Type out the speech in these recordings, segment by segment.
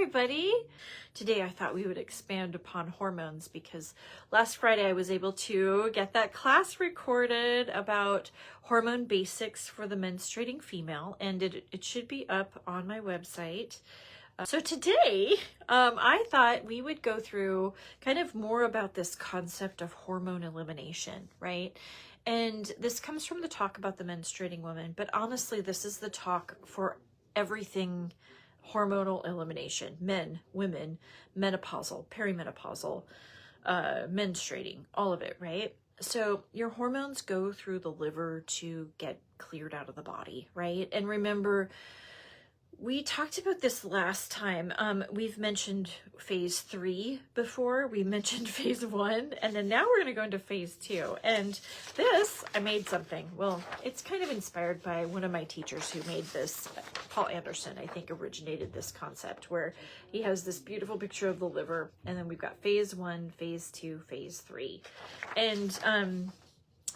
everybody. Today I thought we would expand upon hormones because last Friday I was able to get that class recorded about hormone basics for the menstruating female, and it should be up on my website. So today I thought we would go through kind of more about this concept of hormone elimination, right? And this comes from the talk about the menstruating woman, but honestly, this is the talk for everything hormonal elimination: men, women, menopausal, perimenopausal, menstruating, all of it, right? So your hormones go through the liver to get cleared out of the body, right? And remember, we talked about this last time. We've mentioned phase 3 before. We mentioned phase 1, and then now we're going to go into phase 2. And this, I made something. Well, it's kind of inspired by one of my teachers who made this. Paul Anderson, I think, originated this concept where he has this beautiful picture of the liver, and then we've got phase 1, phase 2, phase 3. And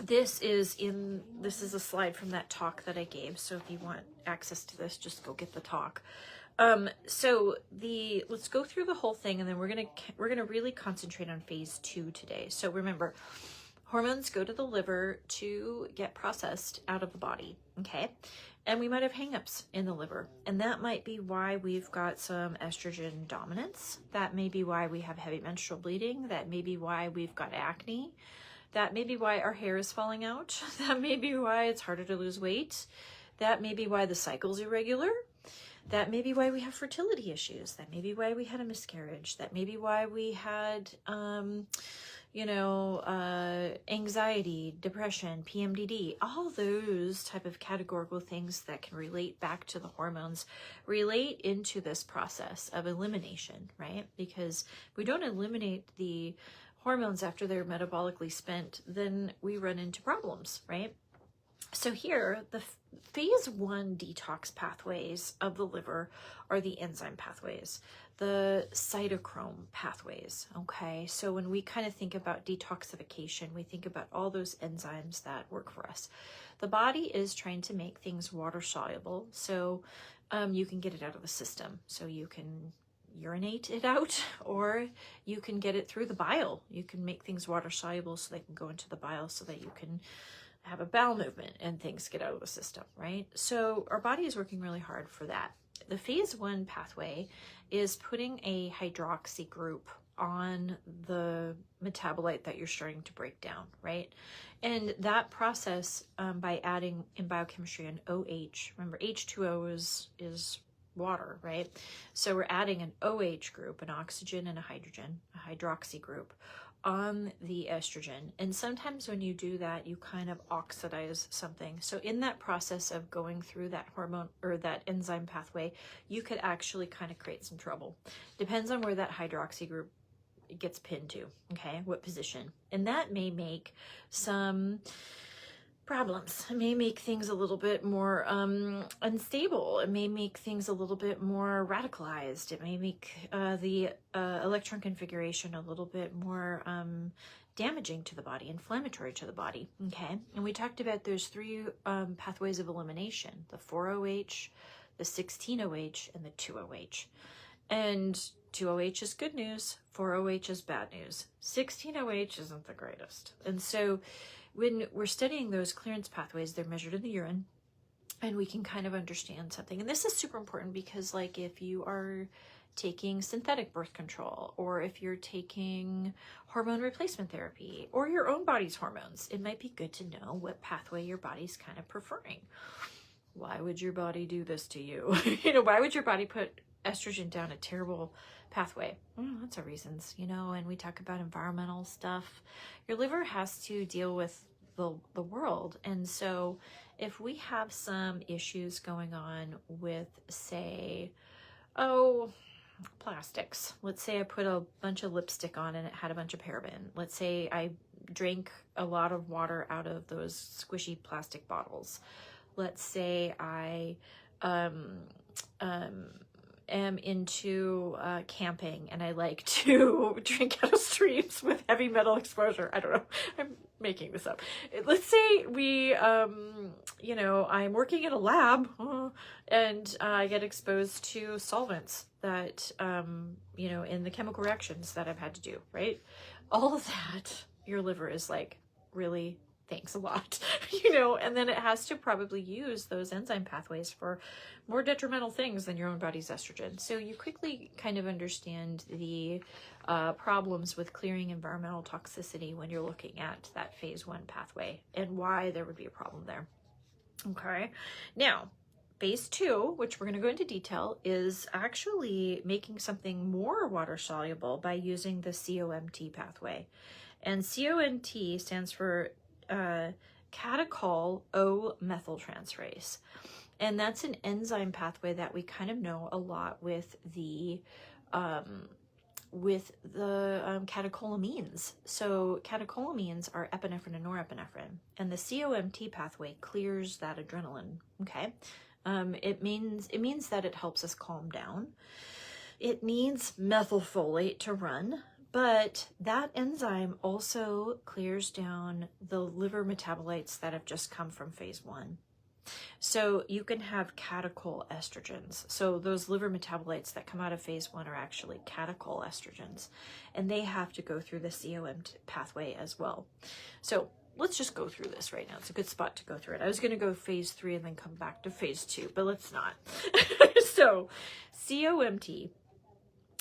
this is a slide from that talk that I gave. So if you want access to this, just go get the talk. So let's go through the whole thing, and then we're gonna really concentrate on phase 2 today. So remember, hormones go to the liver to get processed out of the body, okay? And we might have hangups in the liver, and that might be why we've got some estrogen dominance. That may be why we have heavy menstrual bleeding. That may be why we've got acne. That may be why our hair is falling out. That may be why it's harder to lose weight. That may be why the cycle's irregular. That may be why we have fertility issues. That may be why we had a miscarriage. That may be why we had, anxiety, depression, PMDD, all those type of categorical things that can relate back to the hormones relate into this process of elimination, right? Because if we don't eliminate the hormones after they're metabolically spent, then we run into problems, right? So here, the phase 1 detox pathways of the liver are the enzyme pathways, the cytochrome pathways, okay? So when we kind of think about detoxification, we think about all those enzymes that work for us. The body is trying to make things water soluble, so you can get it out of the system. So you can urinate it out, or you can get it through the bile. You can make things water soluble so they can go into the bile so that you can have a bowel movement and things get out of the system, right? So our body is working really hard for that. The phase 1 pathway is putting a hydroxy group on the metabolite that you're starting to break down, right? And that process, by adding in biochemistry an OH, remember H2O is water, right? So we're adding an OH group, an oxygen and a hydrogen, a hydroxy group on the estrogen. And sometimes when you do that, you kind of oxidize something. So in that process of going through that hormone or that enzyme pathway, you could actually kind of create some trouble. Depends on where that hydroxy group gets pinned to, okay? What position. And that may make some problems. It may make things a little bit more unstable. It may make things a little bit more radicalized. It may make the electron configuration a little bit more damaging to the body, inflammatory to the body, okay? And we talked about those 3 pathways of elimination: the 4-OH, the 16-OH, and the 2-OH. And 2-OH is good news, 4-OH is bad news. 16-OH isn't the greatest. And so when we're studying those clearance pathways, they're measured in the urine, and we can kind of understand something. And this is super important because, like, if you are taking synthetic birth control, or if you're taking hormone replacement therapy, or your own body's hormones, it might be good to know what pathway your body's kind of preferring. Why would your body do this to you? Why would your body put estrogen down a terrible pathway? Lots of reasons, and we talk about environmental stuff. Your liver has to deal with the world. And so if we have some issues going on with, say, plastics. Let's say I put a bunch of lipstick on and it had a bunch of paraben. Let's say I drank a lot of water out of those squishy plastic bottles. Let's say I am into camping and I like to drink out of streams with heavy metal exposure. I don't know. I'm making this up. Let's say we, you know, I'm working in a lab and I get exposed to solvents that, you know, in the chemical reactions that I've had to do, right? All of that, your liver is like, really, thanks a lot, you know, and then it has to probably use those enzyme pathways for more detrimental things than your own body's estrogen. So you quickly kind of understand the problems with clearing environmental toxicity when you're looking at that phase 1 pathway and why there would be a problem there. Okay, now phase 2, which we're going to go into detail, is actually making something more water soluble by using the COMT pathway. And COMT stands for catechol O-methyltransferase. And that's an enzyme pathway that we kind of know a lot with the catecholamines. So catecholamines are epinephrine and norepinephrine, and the COMT pathway clears that adrenaline. Okay, it means that it helps us calm down. It needs methylfolate to run, but that enzyme also clears down the liver metabolites that have just come from phase 1. So you can have catechol estrogens. So those liver metabolites that come out of phase 1 are actually catechol estrogens, and they have to go through the COMT pathway as well. So let's just go through this right now. It's a good spot to go through it. I was going to go phase 3 and then come back to phase 2, but let's not. So COMT,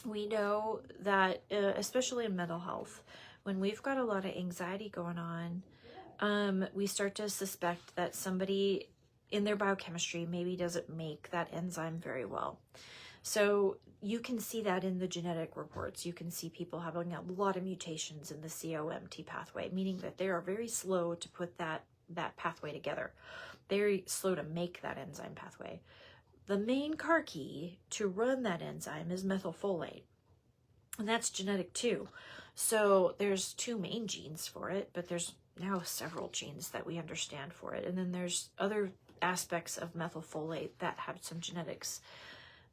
we know that especially in mental health, when we've got a lot of anxiety going on, we start to suspect that somebody in their biochemistry maybe doesn't make that enzyme very well. So you can see that in the genetic reports. You can see people having a lot of mutations in the COMT pathway, meaning that they are very slow to put that pathway together. Very slow to make that enzyme pathway. The main car key to run that enzyme is methylfolate, and that's genetic too. So there's 2 main genes for it, but there's now several genes that we understand for it. And then there's other aspects of methylfolate that have some genetics.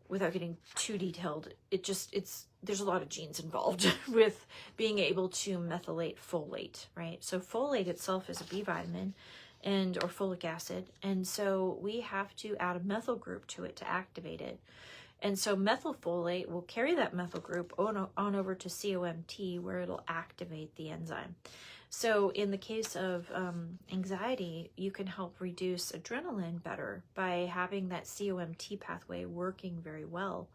Without getting too detailed, there's a lot of genes involved with being able to methylate folate, right? So folate itself is a B vitamin or folic acid, and so we have to add a methyl group to it to activate it. And so methylfolate will carry that methyl group on over to COMT, where it'll activate the enzyme. So in the case of anxiety, you can help reduce adrenaline better by having that COMT pathway working very well.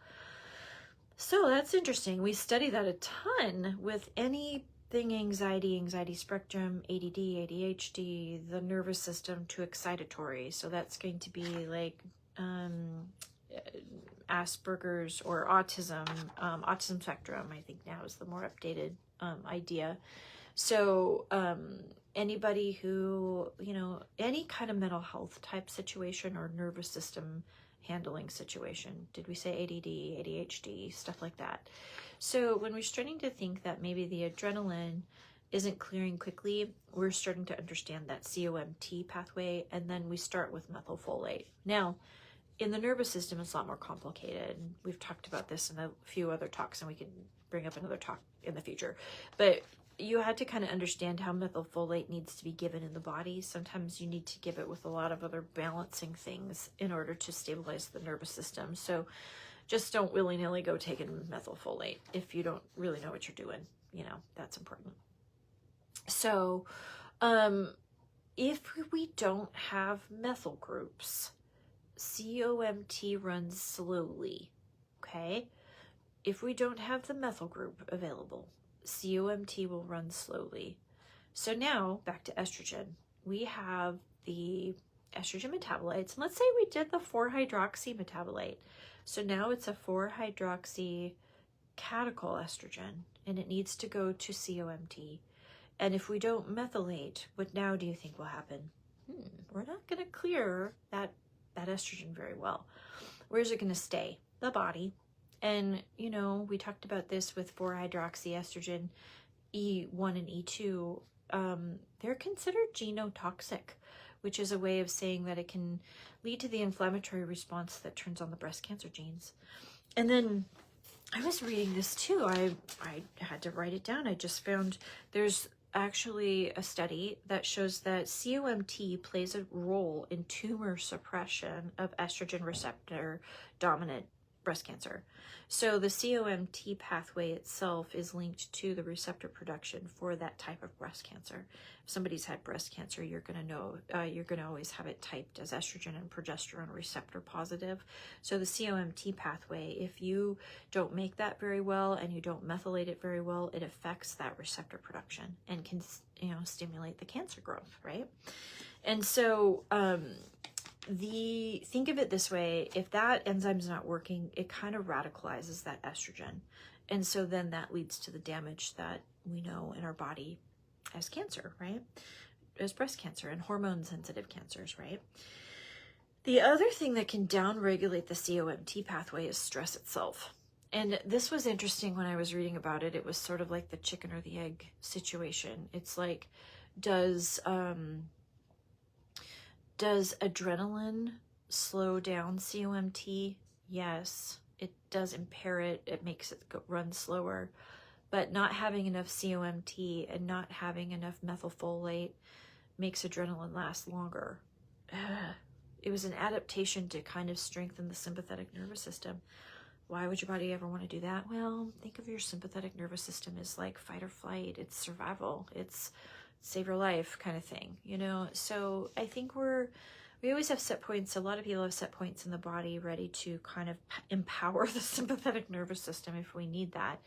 So that's interesting. We study that a ton with anything anxiety spectrum, ADD, ADHD, the nervous system to excitatory. So that's going to be like Asperger's or autism, autism spectrum, I think now is the more updated idea. So anybody who, you know, any kind of mental health type situation or nervous system handling situation. Did we say ADD, ADHD, stuff like that? So when we're starting to think that maybe the adrenaline isn't clearing quickly, we're starting to understand that COMT pathway, and then we start with methylfolate. Now, in the nervous system, it's a lot more complicated. We've talked about this in a few other talks, and we can bring up another talk in the future. But you had to kind of understand how methylfolate needs to be given in the body. Sometimes you need to give it with a lot of other balancing things in order to stabilize the nervous system. So just don't willy-nilly go taking methylfolate if you don't really know what you're doing. You know, that's important. So if we don't have methyl groups, COMT runs slowly, okay? If we don't have the methyl group available, COMT will run slowly. So now, back to estrogen. We have the estrogen metabolites. And let's say we did the 4-hydroxy metabolite. So now it's a 4-hydroxy catechol estrogen, and it needs to go to COMT. And if we don't methylate, what now do you think will happen? We're not going to clear that estrogen very well. Where's it going to stay? The body. And, you know, we talked about this with 4-hydroxy estrogen, E1 and E2. They're considered genotoxic, which is a way of saying that it can lead to the inflammatory response that turns on the breast cancer genes. And then I was reading this too. I had to write it down. I just found there's actually a study that shows that COMT plays a role in tumor suppression of estrogen receptor dominant breast cancer. So the COMT pathway itself is linked to the receptor production for that type of breast cancer. If somebody's had breast cancer, you're going to know, you're going to always have it typed as estrogen and progesterone receptor positive. So the COMT pathway, if you don't make that very well and you don't methylate it very well, it affects that receptor production and can, you know, stimulate the cancer growth, right? And so, think of it this way, if that enzyme's not working, it kind of radicalizes that estrogen. And so then that leads to the damage that we know in our body as cancer, right? As breast cancer and hormone sensitive cancers, right? The other thing that can downregulate the COMT pathway is stress itself. And this was interesting when I was reading about it. It was sort of like the chicken or the egg situation. It's like, does adrenaline slow down COMT? Yes, it does impair it. It makes it run slower. But not having enough COMT and not having enough methylfolate makes adrenaline last longer. It was an adaptation to kind of strengthen the sympathetic nervous system. Why would your body ever want to do that? Well, think of your sympathetic nervous system as like fight or flight. It's survival. It's save your life kind of thing, you know? So I think we always have set points. A lot of people have set points in the body ready to kind of empower the sympathetic nervous system if we need that.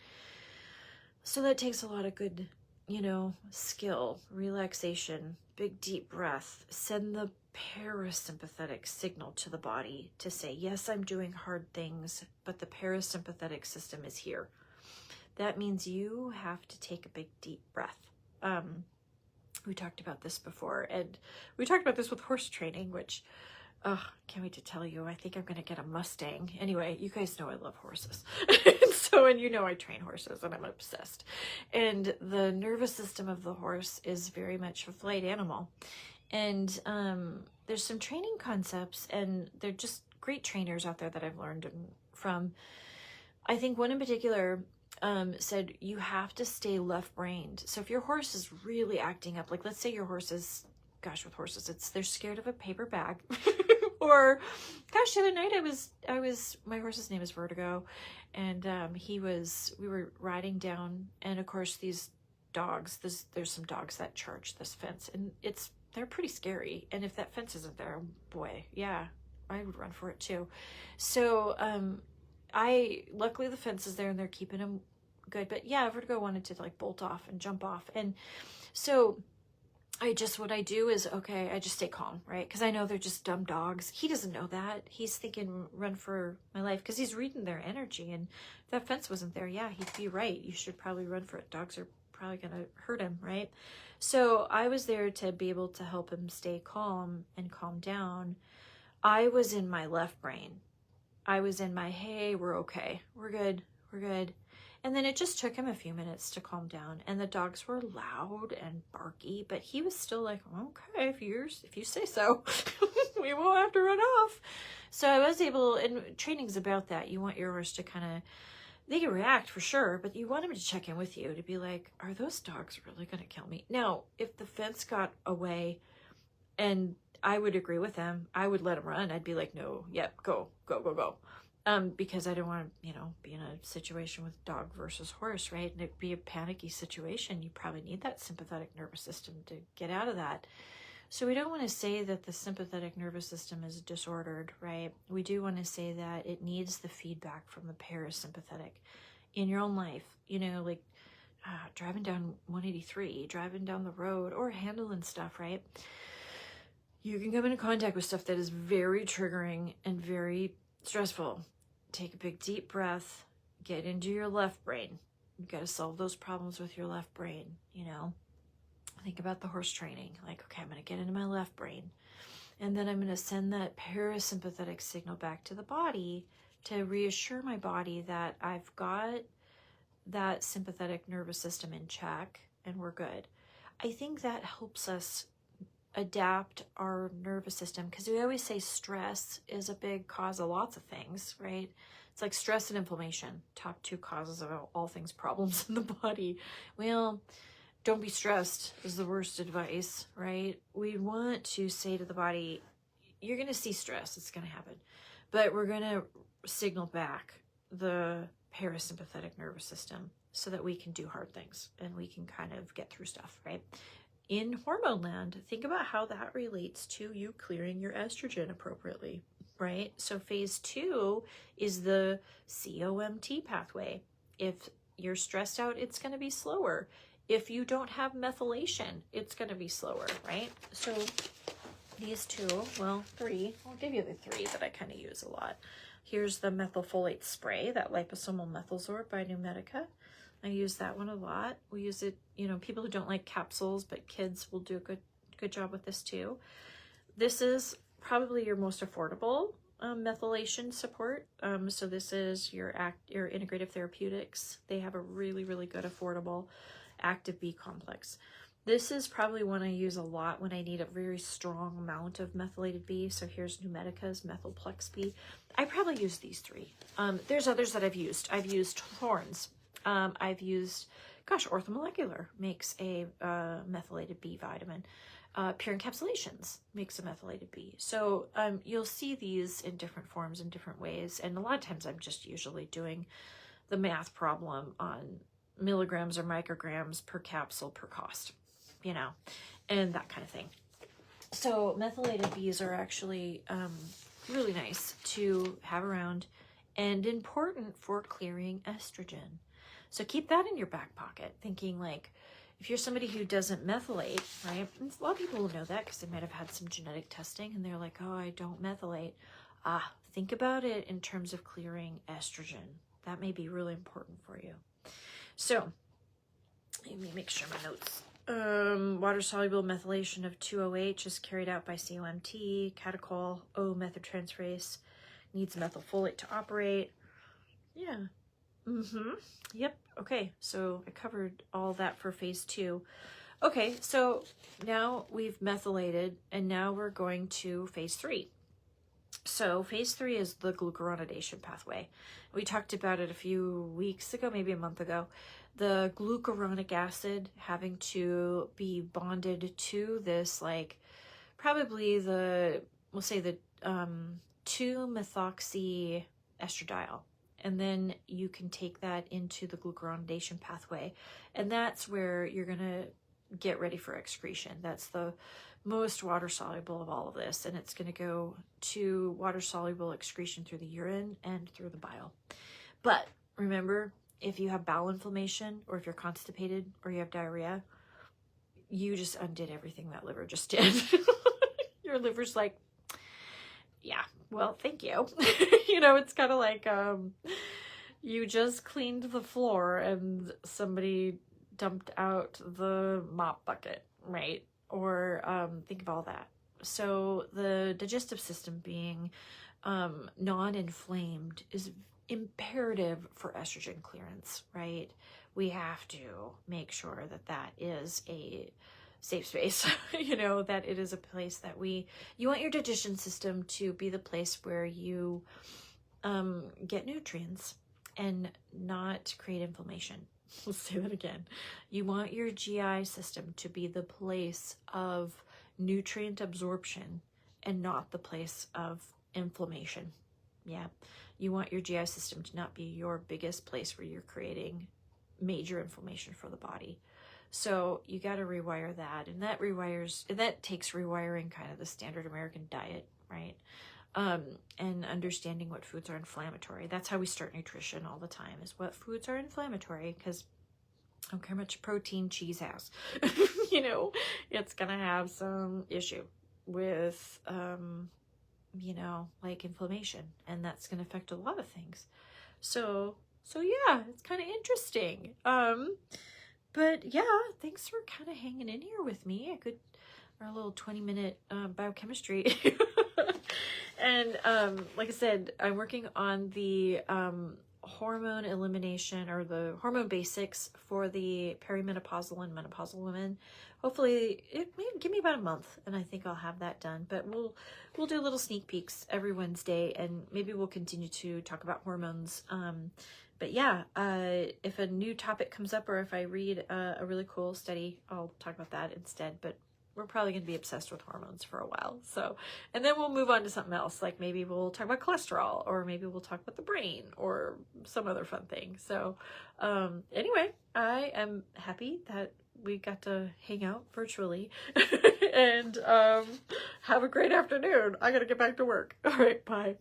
So that takes a lot of good, you know, skill, relaxation, big deep breath, send the parasympathetic signal to the body to say, yes, I'm doing hard things, but the parasympathetic system is here. That means you have to take a big deep breath. We talked about this before, and we talked about this with horse training, which, can't wait to tell you. I think I'm going to get a Mustang. Anyway, you guys know I love horses. And you know I train horses, and I'm obsessed. And the nervous system of the horse is very much a flight animal. And there's some training concepts, and they're just great trainers out there that I've learned from. I think one in particular said you have to stay left-brained. So if your horse is really acting up, like let's say your horse is, gosh, with horses, they're scared of a paper bag. Or, gosh, the other night my horse's name is Vertigo, and we were riding down, and of course these dogs, there's some dogs that charge this fence, and they're pretty scary. And if that fence isn't there, boy, yeah, I would run for it too. So, luckily the fence is there and they're keeping him good, but yeah, Vertigo wanted to like bolt off and jump off. And so what I do is, okay, I just stay calm, right? Because I know they're just dumb dogs. He doesn't know that. He's thinking run for my life because he's reading their energy. And if that fence wasn't there, yeah, he'd be right. You should probably run for it. Dogs are probably going to hurt him, right? So I was there to be able to help him stay calm and calm down. I was in my left brain. I was in my, hey, we're okay. We're good. We're good. And then it just took him a few minutes to calm down. And the dogs were loud and barky, but he was still like, okay, if you say so, we won't have to run off. So I was able, and training's about that. You want your horse to kind of, they can react for sure, but you want them to check in with you to be like, are those dogs really going to kill me? Now, if the fence got away, and I would agree with them, I would let him run. I'd be like, no, yep, go. Because I don't want to, be in a situation with dog versus horse, right? And it'd be a panicky situation. You probably need that sympathetic nervous system to get out of that. So we don't want to say that the sympathetic nervous system is disordered, right? We do want to say that it needs the feedback from the parasympathetic in your own life, like driving down 183, driving down the road, or handling stuff, right? You can come into contact with stuff that is very triggering and very stressful. Take a big deep breath, get into your left brain. You've got to solve those problems with your left brain, Think about the horse training. Like, okay, I'm going to get into my left brain. And then I'm going to send that parasympathetic signal back to the body to reassure my body that I've got that sympathetic nervous system in check and we're good. I think that helps us adapt our nervous system, because we always say stress is a big cause of lots of things, right? It's like stress and inflammation, top two causes of all things problems in the body. Well, don't be stressed is the worst advice, right? We want to say to the body, you're going to see stress. It's going to happen. But we're going to signal back the parasympathetic nervous system so that we can do hard things and we can kind of get through stuff, right? In hormone land, think about how that relates to you clearing your estrogen appropriately, right? So phase 2 is the COMT pathway. If you're stressed out, it's going to be slower. If you don't have methylation, it's going to be slower, right? So these 2, well, 3, I'll give you the 3 that I kind of use a lot. Here's the Methylfolate spray, that liposomal methylsorb by Numedica. I use that one a lot. We use it, you know, people who don't like capsules, but kids will do a good job with this too. This is probably your most affordable methylation support. So this is your integrative therapeutics. They have a really, really good affordable active B complex. This is probably one I use a lot when I need a very strong amount of methylated B. So here's Numedica's Methylplex B. I probably use these 3. There's others that I've used. I've used Thorns. I've used, gosh, Orthomolecular makes a methylated B vitamin. Pure Encapsulations makes a methylated B. So you'll see these in different forms in different ways. And a lot of times I'm just usually doing the math problem on milligrams or micrograms per capsule per cost, you know, and that kind of thing. So methylated Bs are actually really nice to have around and important for clearing estrogen. So keep that in your back pocket, thinking like, if you're somebody who doesn't methylate, right? And a lot of people will know that because they might have had some genetic testing and they're like, oh, I don't methylate. Think about it in terms of clearing estrogen. That may be really important for you. So let me make sure my notes. Water-soluble methylation of 2-OH is carried out by COMT. Catechol O-methyltransferase needs methylfolate to operate. Yeah. Yep. Okay. So I covered all that for phase 2. Okay. So now we've methylated and now we're going to phase 3. So phase 3 is the glucuronidation pathway. We talked about it a few weeks ago, maybe a month ago. The glucuronic acid having to be bonded to this, like probably we'll say the 2-methoxy estradiol. And then you can take that into the glucuronidation pathway. And that's where you're going to get ready for excretion. That's the most water soluble of all of this. And it's going to go to water soluble excretion through the urine and through the bile. But remember, if you have bowel inflammation or if you're constipated or you have diarrhea, you just undid everything that liver just did. Your liver's like, yeah, well, thank you. You know, it's kind of like you just cleaned the floor and somebody dumped out the mop bucket, right? Or think of all that. So the digestive system being non-inflamed is imperative for estrogen clearance, right? We have to make sure that that is a safe space, you know, that it is a place that you want your digestion system to be the place where you get nutrients and not create inflammation. Let's say that again. You want your GI system to be the place of nutrient absorption and not the place of inflammation. Yeah. You want your GI system to not be your biggest place where you're creating major inflammation for the body. So you got to rewire that. And that takes rewiring kind of the standard American diet, right? And understanding what foods are inflammatory. That's how we start nutrition all the time, is what foods are inflammatory, because I don't care how much protein cheese has. You know, it's going to have some issue with, you know, like inflammation, and that's going to affect a lot of things. So yeah, it's kind of interesting. But yeah, thanks for kind of hanging in here with me. Our little 20-minute biochemistry. And like I said, I'm working on the hormone elimination, or the hormone basics for the perimenopausal and menopausal women. Hopefully, it may give me about a month, and I think I'll have that done. But we'll do little sneak peeks every Wednesday, and maybe we'll continue to talk about hormones. But yeah, if a new topic comes up, or if I read a really cool study, I'll talk about that instead. But we're probably going to be obsessed with hormones for a while. So, and then we'll move on to something else. Like maybe we'll talk about cholesterol, or maybe we'll talk about the brain, or some other fun thing. So, anyway, I am happy that we got to hang out virtually and have a great afternoon. I got to get back to work. All right, bye.